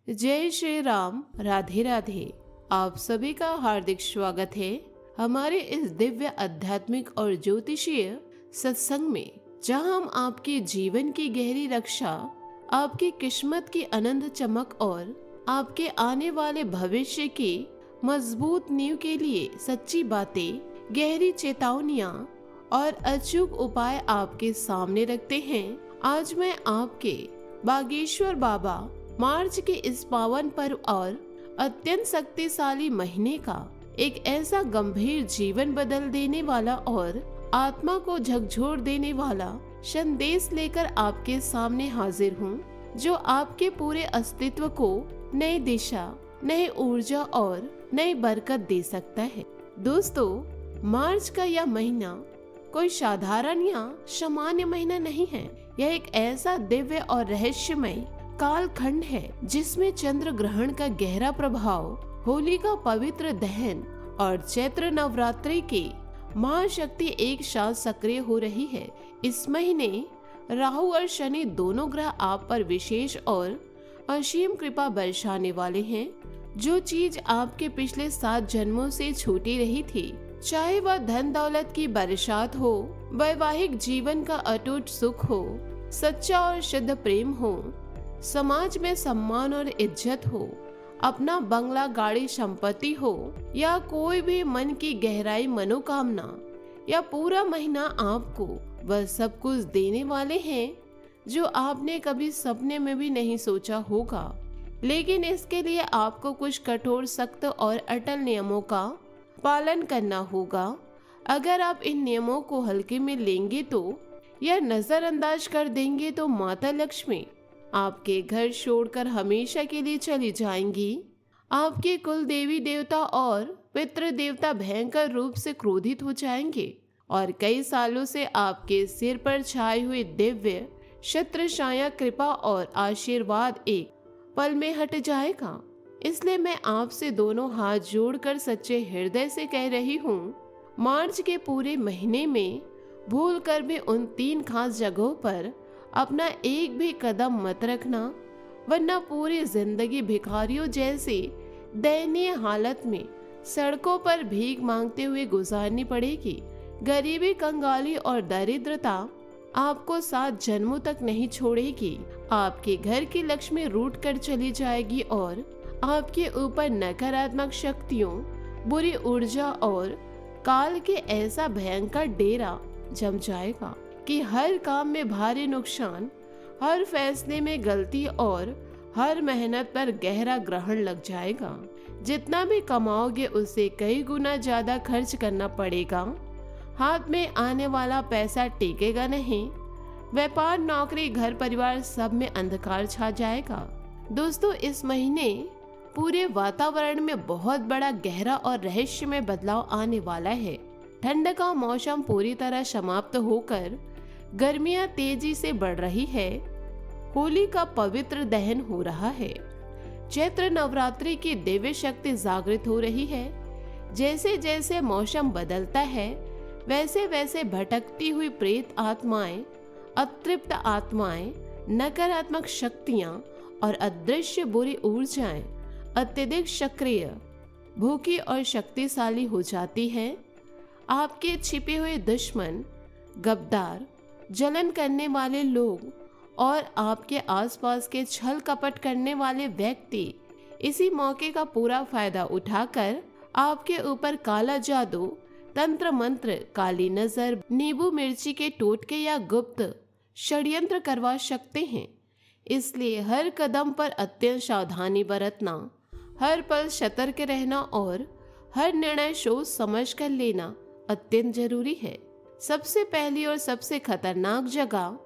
जय श्री राम। राधे राधे। आप सभी का हार्दिक स्वागत है हमारे इस दिव्य आध्यात्मिक और ज्योतिषीय सत्संग में, जहां हम आपके जीवन की गहरी रक्षा, आपकी किस्मत की अनंत चमक और आपके आने वाले भविष्य की मजबूत नींव के लिए सच्ची बातें, गहरी चेतावनियां और अचूक उपाय आपके सामने रखते हैं। आज मैं आपके बागेश्वर बाबा मार्च के इस पावन पर्व और अत्यंत शक्तिशाली महीने का एक ऐसा गंभीर जीवन बदल देने वाला और आत्मा को झकझोर देने वाला संदेश लेकर आपके सामने हाजिर हूँ, जो आपके पूरे अस्तित्व को नई दिशा, नई ऊर्जा और नई बरकत दे सकता है। दोस्तों, मार्च का यह महीना कोई साधारण या सामान्य महीना नहीं है। यह एक ऐसा दिव्य और रहस्यमय कालखंड है जिसमें चंद्र ग्रहण का गहरा प्रभाव, होली का पवित्र दहन और चैत्र नवरात्रि की महाशक्ति एक साथ सक्रिय हो रही है। इस महीने राहु और शनि दोनों ग्रह आप पर विशेष और असीम कृपा बरसाने वाले हैं। जो चीज आपके पिछले 7 जन्मों से छूटी रही थी, चाहे वह धन दौलत की बरसात हो, वैवाहिक जीवन का अटूट सुख हो, सच्चा और शुद्ध प्रेम हो, समाज में सम्मान और इज्जत हो, अपना बंगला, गाड़ी, संपत्ति हो या कोई भी मन की गहराई मनोकामना, या पूरा महीना आपको वह सब कुछ देने वाले हैं जो आपने कभी सपने में भी नहीं सोचा होगा। लेकिन इसके लिए आपको कुछ कठोर, सख्त और अटल नियमों का पालन करना होगा। अगर आप इन नियमों को हल्के में लेंगे तो या नजरअंदाज कर देंगे तो माता लक्ष्मी आपके घर छोड़कर हमेशा के लिए चली जाएंगी। आपके कुल देवी देवता और पितृ देवता भयंकर रूप से क्रोधित हो जाएंगे और कई सालों से आपके सिर पर छाई हुई दिव्य छत्र छाया कृपा और आशीर्वाद एक पल में हट जाएगा। इसलिए मैं आपसे दोनों हाथ जोड़कर सच्चे हृदय से कह रही हूँ, मार्च के पूरे महीने में भूल कर भी उन 3 खास जगहों पर अपना एक भी कदम मत रखना, वरना पूरी जिंदगी भिखारियों जैसे दयनीय हालत में सड़कों पर भीख मांगते हुए गुजारनी पड़ेगी। गरीबी, कंगाली और दरिद्रता आपको 7 जन्मों तक नहीं छोड़ेगी। आपके घर की लक्ष्मी रूठ कर चली जाएगी और आपके ऊपर नकारात्मक शक्तियों, बुरी ऊर्जा और काल के ऐसा भयंकर डेरा जम जाएगा कि हर काम में भारी नुकसान, हर फैसले में गलती और हर मेहनत पर गहरा ग्रहण लग जाएगा। जितना भी कमाओगे उससे कई गुना ज्यादा खर्च करना पड़ेगा। हाथ में आने वाला पैसा टिकेगा नहीं। व्यापार, नौकरी, घर परिवार सब में अंधकार छा जाएगा। दोस्तों, इस महीने पूरे वातावरण में बहुत बड़ा, गहरा और रहस्यमय बदलाव आने वाला है। ठंड का मौसम पूरी तरह समाप्त होकर गर्मियां तेजी से बढ़ रही है। होली का पवित्र दहन हो रहा है। चैत्र नवरात्रि की दिव्य शक्ति जागृत हो रही है। जैसे जैसे मौसम बदलता है, वैसे वैसे भटकती हुई प्रेत आत्माएं, अतृप्त आत्माएं, नकारात्मक शक्तियां और अदृश्य बुरी ऊर्जाएं अत्यधिक सक्रिय, भूखी और शक्तिशाली हो जाती हैं। आपके छिपे हुए दुश्मन, गद्दार, जलन करने वाले लोग और आपके आसपास के छल कपट करने वाले व्यक्ति इसी मौके का पूरा फायदा उठाकर आपके ऊपर काला जादू, तंत्र मंत्र, काली नजर, नींबू मिर्ची के टोटके या गुप्त षड्यंत्र करवा सकते हैं। इसलिए हर कदम पर अत्यंत सावधानी बरतना, हर पल सतर्क रहना और हर निर्णय सोच समझ कर लेना अत्यंत जरूरी है। सबसे पहली और सबसे खतरनाक जगह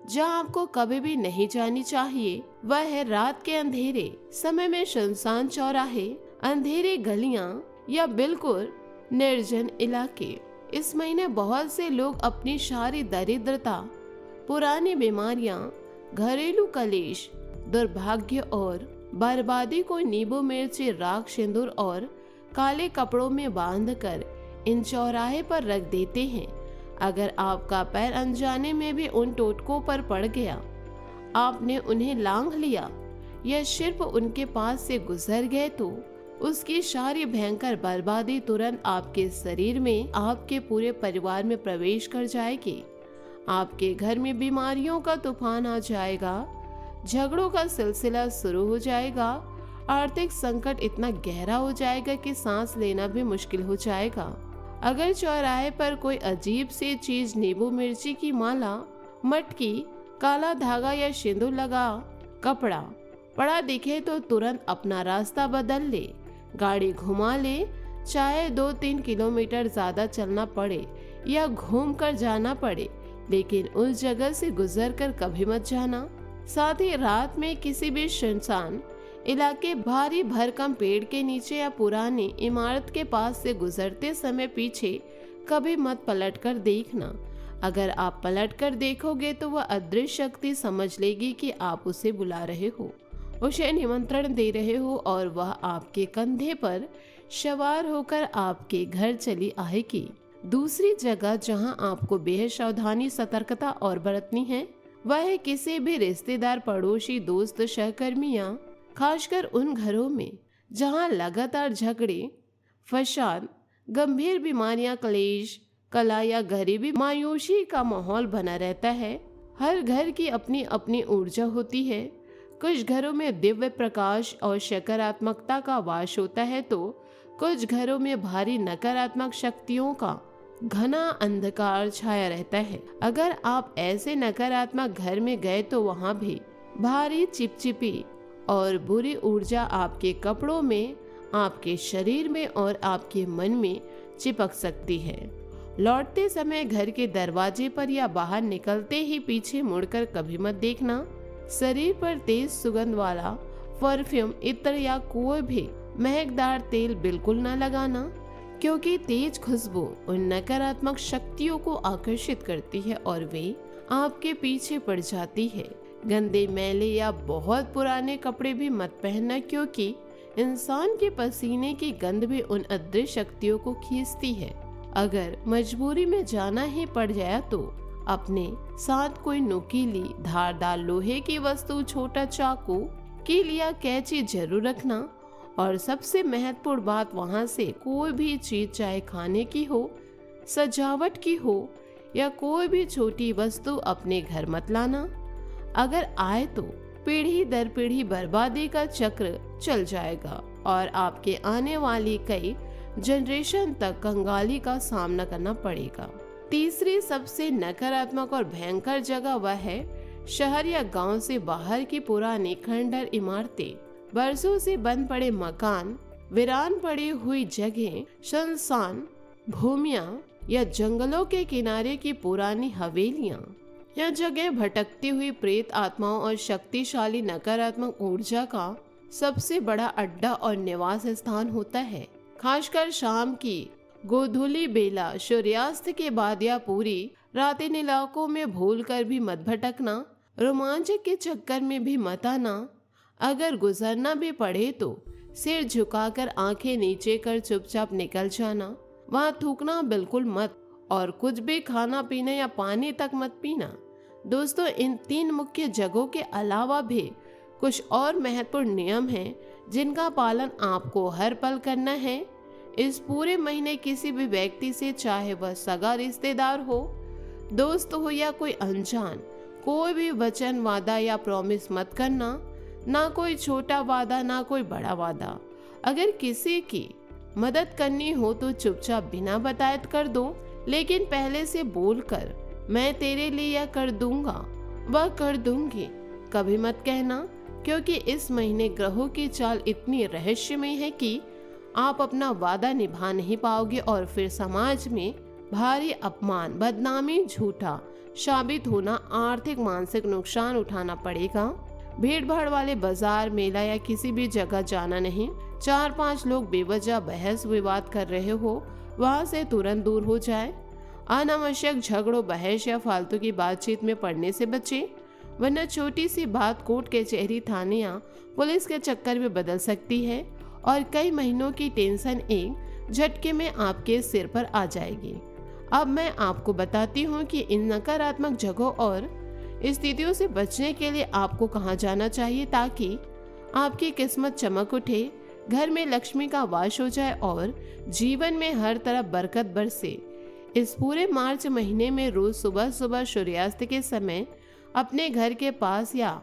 जहां आपको कभी भी नहीं जानी चाहिए, वह है रात के अंधेरे समय में सुनसान चौराहे, अंधेरे गलियां या बिल्कुल निर्जन इलाके। इस महीने बहुत से लोग अपनी सारी दरिद्रता, पुरानी बीमारियां, घरेलू कलेश, दुर्भाग्य और बर्बादी को नींबू मिर्ची, राख, सिंदूर और काले कपड़ों में बांधकर इन चौराहे पर रख देते हैं। अगर आपका पैर अनजाने में भी उन टोटकों पर पड़ गया, आपने उन्हें लांघ लिया या सिर्फ उनके पास से गुजर गए तो उसकी सारी भयंकर बर्बादी तुरंत आपके शरीर में, आपके पूरे परिवार में प्रवेश कर जाएगी। आपके घर में बीमारियों का तूफान आ जाएगा, झगड़ों का सिलसिला शुरू हो जाएगा, आर्थिक संकट इतना गहरा हो जाएगा कि सांस लेना भी मुश्किल हो जाएगा। अगर चौराहे पर कोई अजीब सी चीज, नींबू मिर्ची की माला, मटकी, काला धागा या सिंदूर लगा कपड़ा पड़ा दिखे तो तुरंत अपना रास्ता बदल ले, गाड़ी घुमा ले, चाहे 2-3 किलोमीटर ज्यादा चलना पड़े या घूम कर जाना पड़े, लेकिन उस जगह से गुजर कर कभी मत जाना। साथ ही रात में किसी भी सुनसान इलाके, भारी भरकम पेड़ के नीचे या पुरानी इमारत के पास से गुजरते समय पीछे कभी मत पलट कर देखना। अगर आप पलट कर देखोगे तो वह अदृश्य शक्ति समझ लेगी कि आप उसे बुला रहे हो, उसे निमंत्रण दे रहे हो और वह आपके कंधे पर सवार होकर आपके घर चली आएगी। दूसरी जगह जहां आपको बेहद सावधानी, सतर्कता और बरतनी है वह है किसी भी रिश्तेदार, पड़ोसी, दोस्त, सहकर्मियां, खासकर उन घरों में जहां लगातार झगड़े, फसाद, गंभीर बीमारियां, क्लेश, कला या गरीबी, मायूसी का माहौल बना रहता है। हर घर की अपनी अपनी ऊर्जा होती है। कुछ घरों में दिव्य प्रकाश और सकारात्मकता का वास होता है तो कुछ घरों में भारी नकारात्मक शक्तियों का घना अंधकार छाया रहता है। अगर आप ऐसे नकारात्मक घर में गए तो वहाँ भी भारी चिपचिपी और बुरी ऊर्जा आपके कपड़ों में, आपके शरीर में और आपके मन में चिपक सकती है। लौटते समय घर के दरवाजे पर या बाहर निकलते ही पीछे मुड़कर कभी मत देखना। शरीर पर तेज सुगंध वाला परफ्यूम, इत्र या कोई भी महकदार तेल बिल्कुल न लगाना, क्योंकि तेज खुशबू उन नकारात्मक शक्तियों को आकर्षित करती है और वे आपके पीछे पड़ जाती है। गंदे, मैले या बहुत पुराने कपड़े भी मत पहनना, क्योंकि इंसान के पसीने की गंध भी उन अदृश्य शक्तियों को खींचती है। अगर मजबूरी में जाना ही पड़ जाए तो अपने साथ कोई नुकीली, धारदार लोहे की वस्तु, छोटा चाकू, कील या कैंची जरूर रखना। और सबसे महत्वपूर्ण बात, वहां से कोई भी चीज, चाहे खाने की हो, सजावट की हो या कोई भी छोटी वस्तु अपने घर मत लाना। अगर आए तो पीढ़ी दर पीढ़ी बर्बादी का चक्र चल जाएगा और आपके आने वाली कई जनरेशन तक कंगाली का सामना करना पड़ेगा। तीसरी सबसे नकारात्मक और भयंकर जगह वह है शहर या गांव से बाहर की पुरानी खंडहर इमारतें, बरसों से बंद पड़े मकान, वीरान पड़ी हुई जगह, सुनसान भूमियां या जंगलों के किनारे की पुरानी हवेलियां। यह जगह भटकती हुई प्रेत आत्माओं और शक्तिशाली नकारात्मक ऊर्जा का सबसे बड़ा अड्डा और निवास स्थान होता है। खासकर शाम की गोधूली बेला, सूर्यास्त के बाद या पूरी रात इन इलाकों में भूलकर भी मत भटकना। रोमांच के चक्कर में भी मत आना। अगर गुजरना भी पड़े तो सिर झुकाकर आंखें नीचे कर चुपचाप निकल जाना। वहाँ थूकना बिल्कुल मत और कुछ भी खाना पीना या पानी तक मत पीना। दोस्तों, इन 3 मुख्य जगहों के अलावा भी कुछ और महत्वपूर्ण नियम हैं जिनका पालन आपको हर पल करना है। इस पूरे महीने किसी भी व्यक्ति से, चाहे वह सगा रिश्तेदार हो, दोस्त हो या कोई अनजान, कोई भी वचन, वादा या प्रॉमिस मत करना। ना कोई छोटा वादा, ना कोई बड़ा वादा। अगर किसी की मदद करनी हो तो चुपचाप बिना बताए कर दो, लेकिन पहले से बोलकर मैं तेरे लिए यह कर दूंगा, वह कर दूंगी कभी मत कहना, क्योंकि इस महीने ग्रहों की चाल इतनी रहस्यमय है कि आप अपना वादा निभा नहीं पाओगे और फिर समाज में भारी अपमान, बदनामी, झूठा साबित होना, आर्थिक मानसिक नुकसान उठाना पड़ेगा। भीड़ भाड़ वाले बाजार, मेला या किसी भी जगह जाना नहीं। 4-5 लोग बेवजह बहस विवाद कर रहे हो, वहां से तुरंत दूर हो जाए। अनावश्यक झगड़ों, बहस या फालतू की बातचीत में पड़ने से बचे, वरना छोटी सी बात कोर्ट कचहरी, थाने या पुलिस के चक्कर में बदल सकती है और कई महीनों की टेंशन एक झटके में आपके सिर पर आ जाएगी। अब मैं आपको बताती हूँ कि इन नकारात्मक जगहों और स्थितियों से बचने के लिए आपको कहाँ जाना चाहिए ताकि आपकी किस्मत चमक उठे, घर में लक्ष्मी का वास हो जाए और जीवन में हर तरफ बरकत बरसे। इस पूरे मार्च महीने में रोज सुबह सुबह सूर्यास्त के समय अपने घर के पास या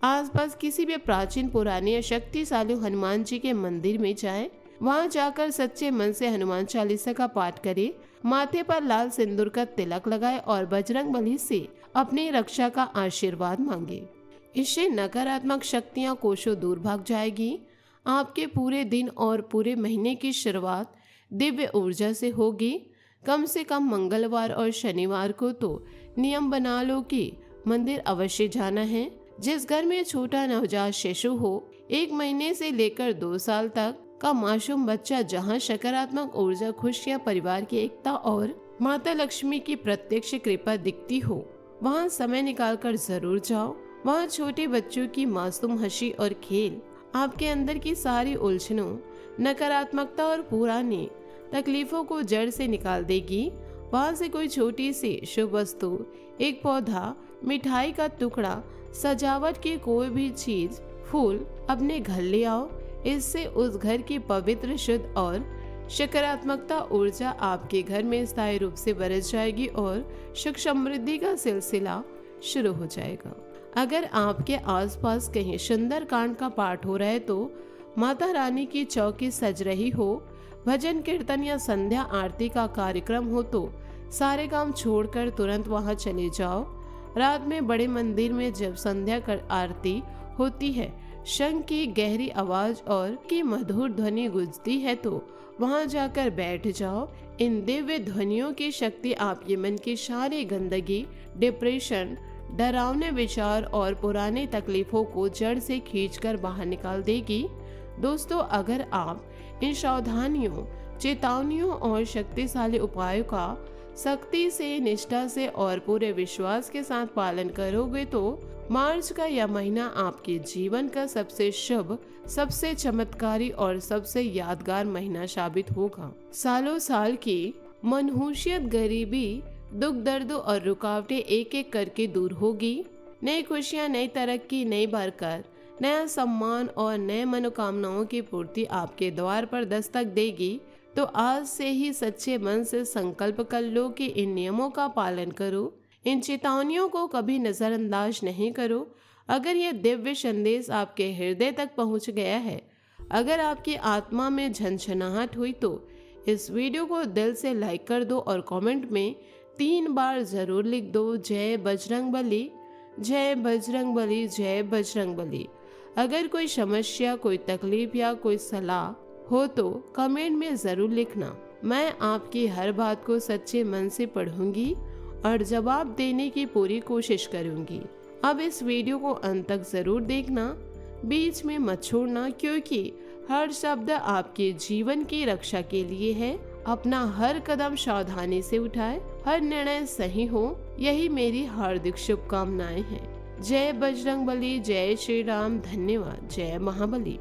आसपास किसी भी प्राचीन पुराने या शक्तिशाली हनुमान जी के मंदिर में जाएं। वहां जाकर सच्चे मन से हनुमान चालीसा का पाठ करें, माथे पर लाल सिंदूर का तिलक लगाए और बजरंग बली से अपनी रक्षा का आशीर्वाद मांगे। इससे नकारात्मक शक्तियां कोसों दूर भाग जाएगी। आपके पूरे दिन और पूरे महीने की शुरुआत दिव्य ऊर्जा से होगी। कम से कम मंगलवार और शनिवार को तो नियम बना लो कि मंदिर अवश्य जाना है। जिस घर में छोटा नवजात शिशु हो, 1 महीने से लेकर 2 साल तक का मासूम बच्चा, जहां सकारात्मक ऊर्जा, खुशियां, परिवार की एकता और माता लक्ष्मी की प्रत्यक्ष कृपा दिखती हो, वहां समय निकालकर जरूर जाओ। वहां छोटे बच्चों की मासूम हंसी और खेल आपके अंदर की सारी उलझनों, नकारात्मकता और पुरानी तकलीफों को जड़ से निकाल देगी। वहां से कोई छोटी सी शुभ वस्तु, एक पौधा, मिठाई का टुकड़ा, सजावट की कोई भी चीज, फूल अपने घर ले आओ। इससे उस घर की पवित्र, शुद्ध और सकारात्मकता ऊर्जा आपके घर में स्थायी रूप से बरस जाएगी और सुख समृद्धि का सिलसिला शुरू हो जाएगा। अगर आपके आसपास कहीं सुंदर कांड का पाठ हो रहा है तो माता रानी की चौकी सज रही हो, भजन कीर्तन या संध्या आरती का कार्यक्रम हो तो सारे काम छोड़कर तुरंत वहां चले जाओ। रात में बड़े मंदिर में जब संध्या कर आरती होती है, शंख की गहरी आवाज और की मधुर ध्वनि गूंजती है तो वहां जाकर बैठ जाओ। इन दिव्य ध्वनियों की शक्ति आपके मन की सारी गंदगी, डिप्रेशन, डरावने विचार और पुराने तकलीफों को जड़ से खींचकर बाहर निकाल देगी। दोस्तों, अगर आप इन सावधानियों, चेतावनियों और शक्तिशाली उपायों का सख्ती से, निष्ठा से और पूरे विश्वास के साथ पालन करोगे तो मार्च का यह महीना आपके जीवन का सबसे शुभ, सबसे चमत्कारी और सबसे यादगार महीना साबित होगा। सालों साल की मनहूसियत, गरीबी, दुख, दर्द और रुकावटें एक एक करके दूर होगी। नई खुशियां, नई तरक्की, नई बरकत, नया सम्मान और नए मनोकामनाओं की पूर्ति आपके द्वार पर दस्तक देगी। तो आज से ही सच्चे मन से संकल्प कर लो कि इन नियमों का पालन करो, इन चेतावनियों को कभी नजरअंदाज नहीं करो। अगर यह दिव्य संदेश आपके हृदय तक पहुंच गया है, अगर आपकी आत्मा में झंझनाहट हुई तो इस वीडियो को दिल से लाइक कर दो और कमेंट में 3 बार जरूर लिख दो, जय बजरंग बली, जय बजरंग बली, जय बजरंग बली। अगर कोई समस्या, कोई तकलीफ या कोई सलाह हो तो कमेंट में जरूर लिखना। मैं आपकी हर बात को सच्चे मन से पढ़ूंगी और जवाब देने की पूरी कोशिश करूंगी। अब इस वीडियो को अंत तक जरूर देखना, बीच में मत छोड़ना, क्योंकि हर शब्द आपके जीवन की रक्षा के लिए है। अपना हर कदम सावधानी से उठाए, हर निर्णय सही हो, यही मेरी हार्दिक शुभकामनाएं हैं। जय बजरंग बली, जय श्री राम, धन्यवाद, जय महाबली।